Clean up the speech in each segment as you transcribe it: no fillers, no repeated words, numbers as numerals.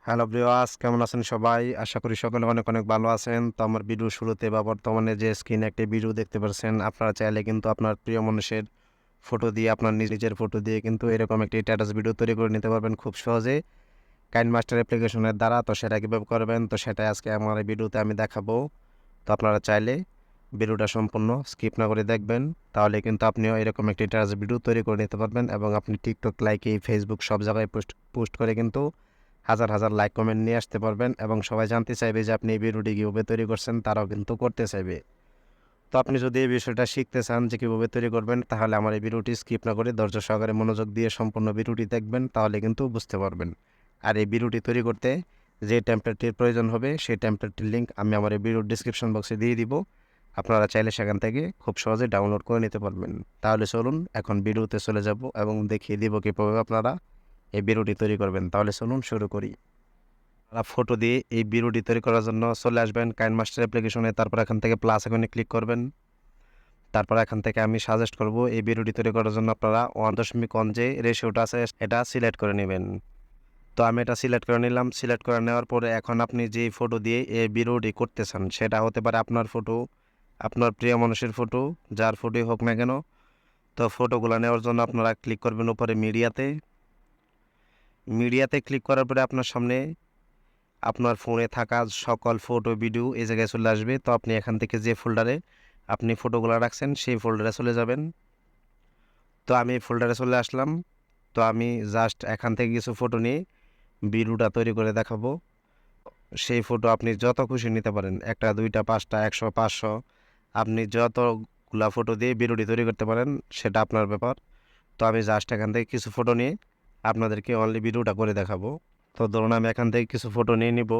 Hello viewers, কেমন আছেন সবাই? আশা করি সকলে অনেক অনেক ভালো আছেন। তো আমার ভিডিও শুরুতে বা বর্তমানে যে স্ক্রিনে একটি ভিডিও দেখতে পাচ্ছেন, আপনারা চাইলে কিন্তু আপনার প্রিয় মানুষের ফটো দিয়ে, আপনার নিজের ফটো দিয়ে কিন্তু এরকম একটি স্ট্যাটাস ভিডিও তৈরি করে নিতে পারবেন খুব সহজে কাইনমাস্টার অ্যাপ্লিকেশনের দ্বারা। তো সেটা কীভাবে করবেন, তো সেটাই আজকে আমার এই ভিডিওতে আমি দেখাবো। তো আপনারা চাইলে ভিডিওটা সম্পূর্ণ স্কিপ না করে দেখবেন, তাহলে কিন্তু আপনিও এরকম একটি স্ট্যাটাস ভিডিও তৈরি করে নিতে পারবেন এবং আপনি টিকটক, লাইকি, ফেসবুক সব জায়গায় পোস্ট করে কিন্তু হাজার হাজার লাইক কমেন্ট নিয়ে আসতে পারবেন এবং সবাই জানতে চাইবে যে আপনি এই ভিডিওটি কীভাবে তৈরি করছেন, তারাও কিন্তু করতে চাইবে। তো আপনি যদি এই বিষয়টা শিখতে চান যে কীভাবে তৈরি করবেন, তাহলে আমার এই ভিডিওটি স্কিপ না করে ধৈর্য সহকারে মনোযোগ দিয়ে সম্পূর্ণ ভিডিওটি দেখবেন, তাহলে কিন্তু বুঝতে পারবেন। আর এই ভিডিওটি তৈরি করতে যে টেমপ্লেটটির প্রয়োজন হবে, সেই টেমপ্লেটটির লিঙ্ক আমি আমার এই ভিডিওর ডিসক্রিপশন বক্সে দিয়ে দিব। আপনারা চাইলে সেখান থেকে খুব সহজে ডাউনলোড করে নিতে পারবেন। তাহলে চলুন এখন ভিডিওতে চলে যাব এবং দেখিয়ে দিব কীভাবে আপনারা এই ভিডিওটি তৈরি করবেন। তাহলে চলুন শুরু করি। আপনারা ফটো দিয়ে এই ভিডিওটি তৈরি করার জন্য চলে আসবেন কাইনমাস্টার অ্যাপ্লিকেশনে, তারপর এখান থেকে প্লাস আইকনে ক্লিক করবেন। তারপর এখান থেকে আমি সাজেস্ট করব এই ভিডিওটি তৈরি করার জন্য আপনারা 1.1 যে রেশিওটা আছে এটা সিলেক্ট করে নেবেন। তো আমি এটা সিলেক্ট করে নিলাম। সিলেক্ট করে নেওয়ার পরে এখন আপনি যেই ফটো দিয়ে এই ভিডিওটি করতে চান, সেটা হতে পারে আপনার ফটো, আপনার প্রিয় মানুষের ফটো, যার ফটোই হোক না কেন। তো ফটোগুলো নেওয়ার জন্য আপনারা ক্লিক করবেন উপরে মিডিয়াতে। মিডিয়াতে ক্লিক করার পরে আপনার সামনে আপনার ফোনে থাকা সকল ফটো, ভিডিও এই জায়গায় চলে আসবে। তো আপনি এখান থেকে যে ফোল্ডারে আপনি ফটোগুলো রাখছেন, সেই ফোল্ডারে চলে যাবেন। তো আমি এই ফোল্ডারে চলে আসলাম। তো আমি জাস্ট এখান থেকে কিছু ফটো নিয়ে ভিডিওটা তৈরি করে দেখাবো। সেই ফটো আপনি যত খুশি নিতে পারেন, 1টা 2টা 5টা 100 500, আপনি যতগুলা ফটো দিয়ে ভিডিওটি তৈরি করতে পারেন সেটা আপনার ব্যাপার। তো আমি জাস্ট এখান থেকে কিছু ফটো নিয়ে আপনাদেরকে অনলি ভিডিওটা করে দেখাবো। তো ধরুন আমি এখান থেকে কিছু ফটো নিয়ে নিব।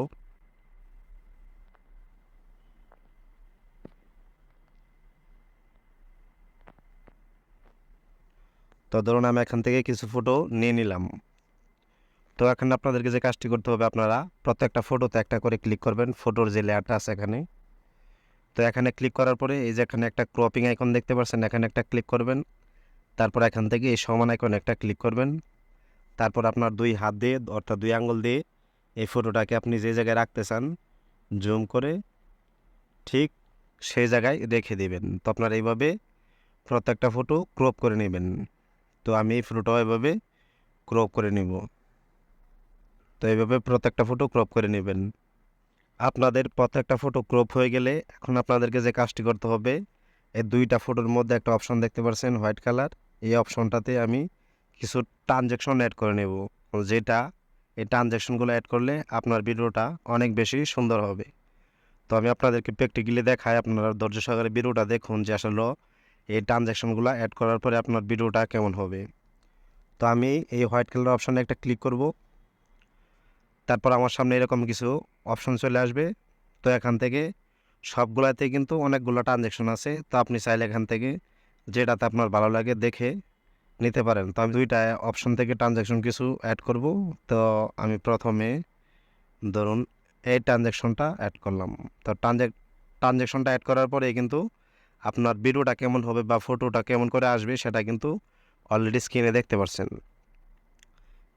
তো ধরুন আমি এখান থেকে কিছু ফটো নিয়ে নিলাম। তো এখন আপনাদেরকে যে কাজটি করতে হবে, আপনারা প্রত্যেকটা ফটোতে একটা করে ক্লিক করবেন, ফটোর যে লেয়ারটা আছে এখানে। তো এখানে ক্লিক করার পরে এই যে এখানে একটা ক্রপিং আইকন দেখতে পাচ্ছেন, এখানে একটা ক্লিক করবেন। তারপর এখান থেকে এই সমান আইকনে একটা ক্লিক করবেন। তারপর আপনার 2 হাত দিয়ে অর্থাৎ 2 আঙ্গুল দিয়ে এই ফটোটাকে আপনি যে জায়গায় রাখতে চান জুম করে ঠিক সেই জায়গায় রেখে দিবেন। তো আপনারা এইভাবে প্রত্যেকটা ফটো ক্রপ করে নেবেন। তো আমি এই ফটোটাও এভাবে ক্রপ করে নিব। তো এইভাবে প্রত্যেকটা ফটো ক্রপ করে নেবেন। আপনাদের প্রত্যেকটা ফটো ক্রপ হয়ে গেলে এখন আপনাদেরকে যে কাজটি করতে হবে, এই 2টা ফটোর মধ্যে একটা অপশন দেখতে পাচ্ছেন হোয়াইট কালার, এই অপশনটাতে আমি কিছু ট্রানজ্যাকশন অ্যাড করে নেব। যেটা এই ট্রানজ্যাকশনগুলো অ্যাড করলে আপনার ভিডিওটা অনেক বেশি সুন্দর হবে। তো আমি আপনাদেরকে প্র্যাকটিক্যালি দেখাই, আপনারা ধৈর্য সহকারে ভিডিওটা দেখুন যে আসলে এই ট্রানজ্যাকশনগুলো অ্যাড করার পরে আপনার ভিডিওটা কেমন হবে। তো আমি এই হোয়াইট কালার অপশনে একটা ক্লিক করব। তারপর আমার সামনে এরকম কিছু অপশন চলে আসবে। তো এখান থেকে সবগুলাতে কিন্তু অনেকগুলো ট্রানজ্যাকশন আছে। তো আপনি চাইলে এখান থেকে যেটাতে আপনার ভালো লাগে দেখে নিতে পারেন। তো আমি 2টা অপশন থেকে ট্রানজ্যাকশন কিছু অ্যাড করব। তো আমি প্রথমে ধরুন এই ট্রানজ্যাকশনটা অ্যাড করলাম। তো ট্রানজ্যাকশনটা অ্যাড করার পরে কিন্তু আপনার ভিডিওটা কেমন হবে বা ফটোটা কেমন করে আসবে সেটা কিন্তু অলরেডি স্ক্রিনে দেখতে পাচ্ছেন।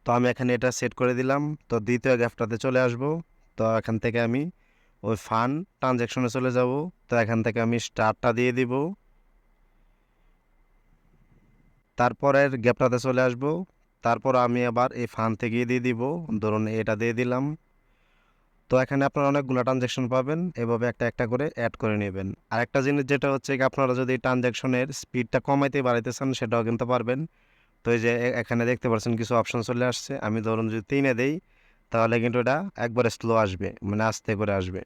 তো আমি এখানে এটা সেট করে দিলাম। তো দ্বিতীয় গ্রাফটাতে চলে আসব। তো এখান থেকে আমি ওই ফান ট্রানজ্যাকশনে চলে যাব। তো এখান থেকে আমি স্টারটা দিয়ে দিব। তারপরের গ্যাপটাতে চলে আসব। তারপর আমি আবার এই ফান থেকে দিয়ে দিব। ধরুন এটা দিয়ে দিলাম। তো এখানে আপনারা অনেকগুলো ট্রানজ্যাকশন পাবেন, এভাবে একটা একটা করে অ্যাড করে নেবেন। আরেকটা জিনিস যেটা হচ্ছে কি, আপনারা যদি ট্রানজ্যাকশনের স্পিডটা কমাইতে বাড়াইতে চান সেটাও কিন্তু পারবেন। তো এই যে এখানে দেখতে পাচ্ছেন কিছু অপশন চলে আসছে। আমি ধরুন যদি 3-এ দেই, তাহলে কিন্তু এটা একবারে স্লো আসবে, মানে আস্তে করে আসবে।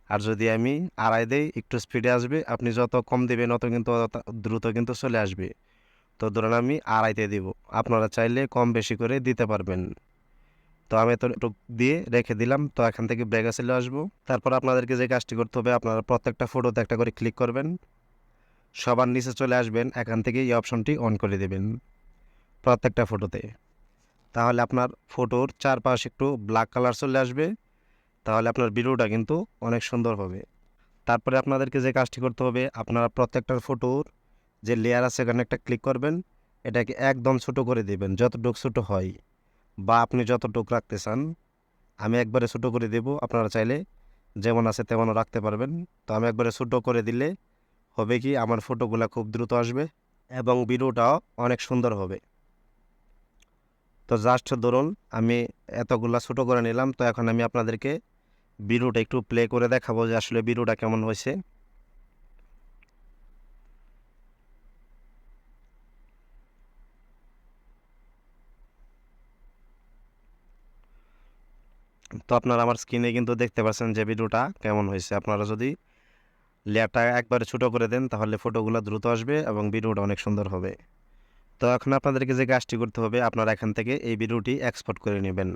আর যদি আমি 2.5 দেই, একটু স্পিডে আসবে। আপনি যত কম দিবেন অত কিন্তু দ্রুত কিন্তু চলে আসবে। তো ধরুন আমি 2.5-তে দিব, আপনারা চাইলে কম বেশি করে দিতে পারবেন। তো আমি এতটুক দিয়ে রেখে দিলাম। তো এখান থেকে ব্যাকে চলে আসবো। তারপর আপনাদেরকে যে কাজটি করতে হবে, আপনারা প্রত্যেকটা ফটোতে একটা করে ক্লিক করবেন, সবার নিচে চলে আসবেন, এখান থেকে এই অপশনটি অন করে দেবেন প্রত্যেকটা ফটোতে। তাহলে আপনার ফটোর চারপাশে একটু ব্ল্যাক কালার চলে আসবে, তাহলে আপনার ভিডিওটা কিন্তু অনেক সুন্দর হবে। তারপরে আপনাদেরকে যে কাজটি করতে হবে, আপনারা প্রত্যেকটার ফটোর যে লেয়ার আছে এখানে একটা ক্লিক করবেন। এটাকে একদম ছোট করে দিবেন, যতটুক ছোট হয় বা আপনি যতটুক রাখতে চান। আমি একবারে ছোট করে দেব, আপনারা চাইলে যেমন আছে তেমনও রাখতে পারবেন। তো আমি একবারে ছোট করে দিলে হবে কি, আমার ফটোগুলা খুব দ্রুত আসবে এবং ভিডিওটাও অনেক সুন্দর হবে। তো জাস্ট ধরুন আমি এতগুলা ছোট করে নিলাম। তো এখন আমি আপনাদেরকে ভিডিওটা একটু প্লে করে দেখাবো যে আসলে ভিডিওটা কেমন হয়েছে। তো আপনারা আমার স্ক্রিনে কিন্তু দেখতে পাচ্ছেন যে ভিডিওটা কেমন হয়েছে। আপনারা যদি লেয়ারটা একবারে ছোট করে দেন তাহলে ফটোগুলো দ্রুত আসবে এবং ভিডিওটা অনেক সুন্দর হবে। তো এখন আপনাদেরকে যে কাজটি করতে হবে, আপনারা এখান থেকে এই ভিডিওটি এক্সপোর্ট করে নেবেন।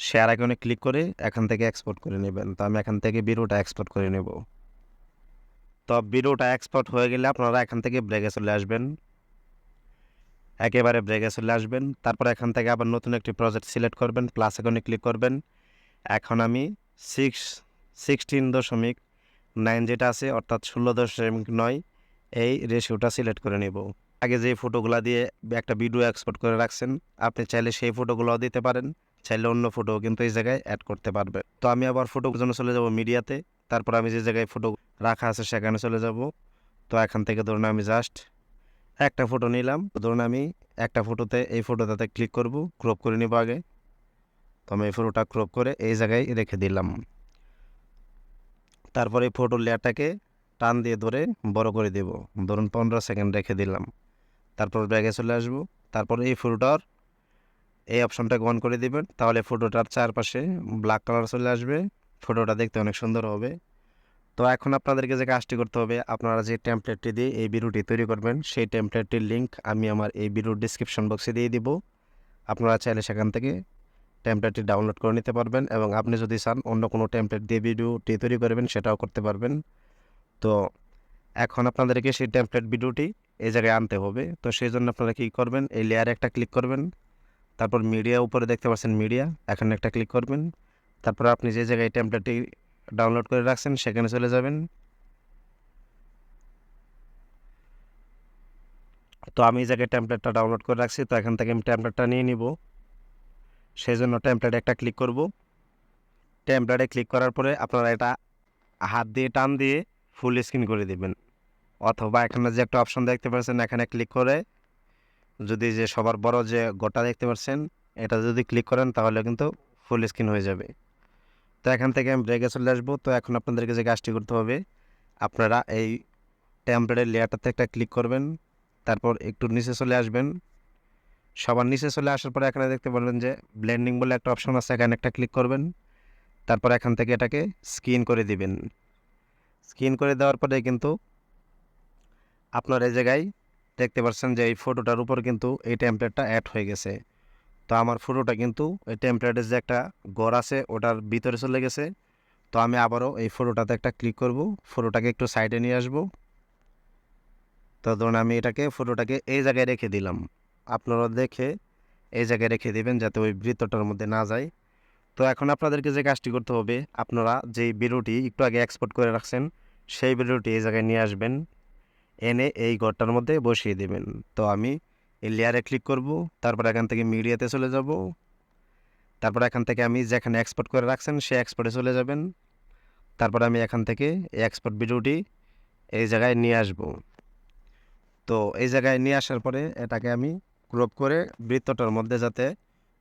শেয়ার আইকনে ক্লিক করে এখান থেকে এক্সপোর্ট করে নেবেন। তো আমি এখান থেকে ভিডিওটা এক্সপোর্ট করে নেব। তো ভিডিওটা এক্সপোর্ট হয়ে গেলে আপনারা এখান থেকে ব্রেকে চলে আসবেন, একেবারে ব্রেকে চলে আসবেন। তারপর এখান থেকে আবার নতুন একটি প্রজেক্ট সিলেক্ট করবেন, প্লাস আইকনে ক্লিক করবেন। এখন আমি 16.9 যেটা আছে অর্থাৎ 16.9 এই রেশিওটা সিলেক্ট করে নেব। আগে যে ফটোগুলা দিয়ে একটা ভিডিও এক্সপোর্ট করে রাখছেন, আপনি চাইলে সেই ফটোগুলোও দিতে পারেন, চাইলে অন্য ফটোও কিন্তু এই জায়গায় অ্যাড করতে পারবে। তো আমি আবার ফটোর জন্য চলে যাব মিডিয়াতে। তারপর আমি যে জায়গায় ফটো রাখা আছে সেখানে চলে যাব। তো এখান থেকে ধরুন আমি জাস্ট একটা ফটো নিলাম। ধরুন আমি একটা ফটোতে এই ফটোটাতে ক্লিক করব, ক্রপ করে নিব আগে। তো আমি এই ফটোটা ক্রপ করে এই জায়গায় রেখে দিলাম। তারপর এই ফটোর লেয়ারটাকে টান দিয়ে ধরে বড় করে দেব, ধরুন 15 সেকেন্ড রেখে দিলাম। তারপর ব্যাগে চলে আসবো। তারপর এই ফটোটার এই অপশনটাকে অন করে দিবেন, তাহলে ফটোটার চারপাশে ব্ল্যাক কালার চলে আসবে, ফটোটা দেখতে অনেক সুন্দর হবে। তো এখন আপনাদেরকে যে কাজটি করতে হবে, আপনারা যে টেমপ্লেটটি দিয়ে এই ভিডিওটি তৈরি করবেন সেই টেমপ্লেটটির লিঙ্ক আমি আমার এই ভিডিওর ডিসক্রিপশন বক্সে দিয়ে দিব। আপনারা চাইলে সেখান থেকে টেমপ্লেটটি ডাউনলোড করে নিতে পারবেন এবং আপনি যদি চান অন্য কোনো টেমপ্লেট দিয়ে ভিডিওটি তৈরি করবেন সেটাও করতে পারবেন। তো এখন আপনাদেরকে সেই টেমপ্লেট ভিডিওটি এই জায়গায় আনতে হবে। তো সেই জন্য আপনারা কী করবেন, এই লেয়ারে একটা ক্লিক করবেন। তারপর মিডিয়া উপরে দেখতে পাচ্ছেন মিডিয়া, এখানে একটা ক্লিক করবেন। তারপর আপনি যে জায়গায় টেমপ্লেটটি ডাউনলোড করে রাখছেন সেখানে চলে যাবেন। তো আমি এই জায়গায় টেমপ্লেটটা ডাউনলোড করে রাখছি, তো এখান থেকে আমি টেমপ্লেটটা নিয়ে নিব। সেই জন্য টেমপ্লেটে একটা ক্লিক করব। টেমপ্লেটে ক্লিক করার পরে আপনারা এটা হাত দিয়ে টান দিয়ে ফুল স্ক্রিন করে দিবেন, অথবা এখানে যে একটা অপশন দেখতে পাচ্ছেন এখানে ক্লিক করে যদি যে সবার বড় যে গোটা দেখতে পাচ্ছেন এটা যদি ক্লিক করেন তাহলে কিন্তু ফুল স্ক্রিন হয়ে যাবে। তো এখান থেকে আমি ব্রেকে চলে আসবো। তো এখন আপনাদেরকে যে কাজটি করতে হবে, আপনারা এই টেমপ্লেটের লেয়ারটাতে একটা ক্লিক করবেন, তারপর একটু নিচে চলে আসবেন। সবার নিচে চলে আসার পরে এখানে দেখতে পারবেন যে ব্লেন্ডিং বলে একটা অপশন আছে, এখানে একটা ক্লিক করবেন। তারপর এখান থেকে এটাকে স্ক্রিন করে দিবেন। স্ক্রিন করে দেওয়ার পরে কিন্তু আপনার এই জায়গায় দেখতে পাচ্ছেন যে এই ফটোটার উপর কিন্তু এই টেমপ্লেটটা অ্যাড হয়ে গেছে। তো আমার ফটোটা কিন্তু এই টেমপ্লেটের যে একটা ঘর আছে ওটার ভিতরে চলে গেছে। তো আমি আবারও এই ফটোটাতে একটা ক্লিক করব, ফটোটাকে একটু সাইডে নিয়ে আসব। তো ধরুন আমি ফটোটাকে এই জায়গায় রেখে দিলাম। আপনারা দেখে এই জায়গায় রেখে দিবেন যাতে ওই বৃত্তটার মধ্যে না যায়। তো এখন আপনাদেরকে যে কাজটি করতে হবে, আপনারা যেই ভিডিওটি একটু আগে এক্সপোর্ট করে রাখছেন সেই ভিডিওটি এই জায়গায় নিয়ে আসবেন, এনে এই ঘরটার মধ্যে বসিয়ে দেবেন। তো আমি এই লেয়ারে ক্লিক করব, তারপর এখান থেকে মিডিয়াতে চলে যাব। তারপর এখান থেকে আমি যেখানে এক্সপোর্ট করে রাখছেন সেই এক্সপোর্টে চলে যাবেন। তারপর আমি এখান থেকে এই এক্সপোর্ট ভিডিওটি এই জায়গায় নিয়ে আসব। তো এই জায়গায় নিয়ে আসার পরে এটাকে আমি ক্রপ করে বৃত্তটার মধ্যে যাতে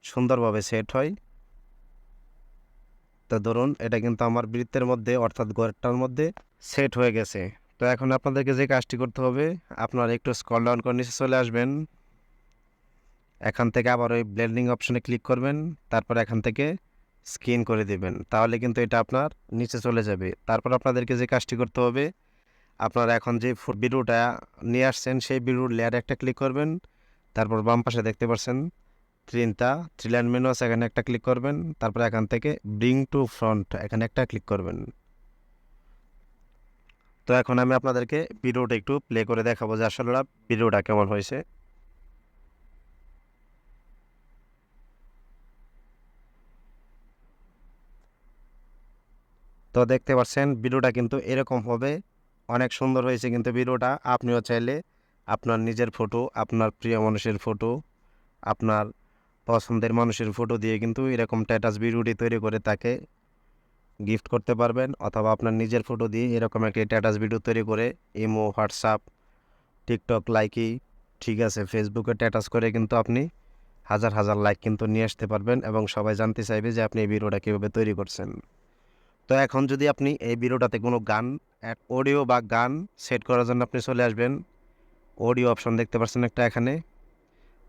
সুন্দরভাবে সেট হয়। তো ধরুন এটা কিন্তু আমার বৃত্তের মধ্যে অর্থাৎ ঘরটার মধ্যে সেট হয়ে গেছে। তো এখন আপনাদেরকে যে কাজটি করতে হবে, আপনারা একটু স্ক্রল ডাউন করে নিচে চলে আসবেন। এখান থেকে আবার ওই ব্লেন্ডিং অপশনে ক্লিক করবেন, তারপর এখান থেকে স্ক্রিন করে দিবেন, তাহলে কিন্তু এটা আপনার নিচে চলে যাবে। তারপর আপনাদেরকে যে কাজটি করতে হবে, আপনারা এখন যে ভিডিওটা নিয়ে আসছেন সেই ভিডিওর লেয়ারে একটা ক্লিক করবেন। তারপর বাম পাশে দেখতে পাচ্ছেন থ্রি লাইন মেনু আছে, এখানে একটা ক্লিক করবেন। তারপর এখান থেকে ব্রিং টু ফ্রন্ট এখানে একটা ক্লিক করবেন। তো এখন আমি আপনাদেরকে ভিডিওটা একটু প্লে করে দেখাবো যে আসলে ভিডিওটা কেমন হয়েছে। তো দেখতে পাচ্ছেন ভিডিওটা কিন্তু এরকম হবে, অনেক সুন্দর হয়েছে কিন্তু ভিডিওটা। আপনিও চাইলে আপনার নিজের ফটো, আপনার প্রিয় মানুষের ফটো, আপনার পছন্দের মানুষের ফটো দিয়ে কিন্তু এরকম স্ট্যাটাস ভিডিওটি তৈরি করে তাকে গিফট করতে পারবেন, অথবা আপনার নিজের ফটো দিয়ে এরকম একটি স্ট্যাটাস ভিডিও তৈরি করে ইমো, হোয়াটসঅ্যাপ, টিকটক লাইকি, ঠিক আছে, ফেসবুকে স্ট্যাটাস করে কিন্তু আপনি হাজার হাজার লাইক কিন্তু নিয়ে আসতে পারবেন এবং সবাই জানতে চাইবে যে আপনি এই ভিডিওটা কীভাবে তৈরি করছেন। তো এখন যদি আপনি এই ভিডিওটাতে কোনো গান অডিও বা গান সেট করার জন্য আপনি চলে আসবেন, অডিও অপশন দেখতে পাচ্ছেন একটা এখানে।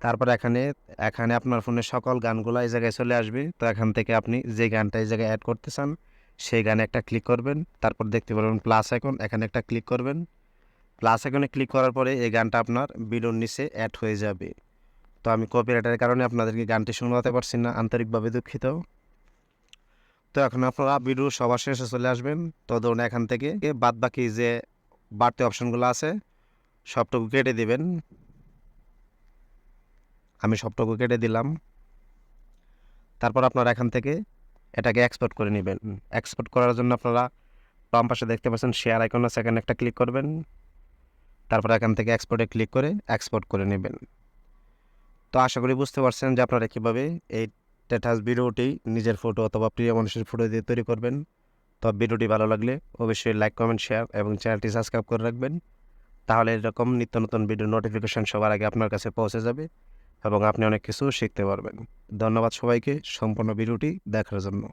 তারপর এখানে এখানে আপনার ফোনের সকল গানগুলো এই জায়গায় চলে আসবে। তো এখান থেকে আপনি যে গানটা এই জায়গায় অ্যাড করতে চান সেই গানে একটা ক্লিক করবেন। তারপর দেখতে পারবেন প্লাস আইকন, এখানে একটা ক্লিক করবেন। প্লাস আইকনে ক্লিক করার পরে এই গানটা আপনার ভিডিওর নিচে অ্যাড হয়ে যাবে। তো আমি কপিরাইটের কারণে আপনাদেরকে গানটি শোনাতে পারছি না, আন্তরিকভাবে দুঃখিত। তো এখন আপনারা ভিডিও সবার শেষে চলে আসবেন। তো ধরুন এখান থেকে বাদবাকি যে বাড়তি অপশনগুলো আছে সবটুকু কেটে দিবেন। আমি সবটুকু কেটে দিলাম। তারপর আপনারা এখান থেকে এটাকে এক্সপোর্ট করে নেবেন। এক্সপোর্ট করার জন্য আপনারা বাম পাশে দেখতে পাচ্ছেন শেয়ার আইকন আছে, এখানে একটা ক্লিক করবেন। তারপর এখান থেকে এক্সপোর্টে ক্লিক করে এক্সপোর্ট করে নেবেন। তো আশা করি বুঝতে পারছেন যে আপনারা কীভাবে এই স্ট্যাটাস ভিডিওটি নিজের ফটো অথবা প্রিয় মানুষের ফটো দিয়ে তৈরি করবেন। তো ভিডিওটি ভালো লাগলে অবশ্যই লাইক, কমেন্ট, শেয়ার এবং চ্যানেলটি সাবস্ক্রাইব করে রাখবেন। তাহলে এরকম নিত্য নতুন ভিডিও নোটিফিকেশন সবার আগে আপনার কাছে পৌঁছে যাবে এবং আপনি অনেক কিছু শিখতে পারবেন। ধন্যবাদ সবাইকে সম্পূর্ণ ভিডিওটি দেখার জন্য।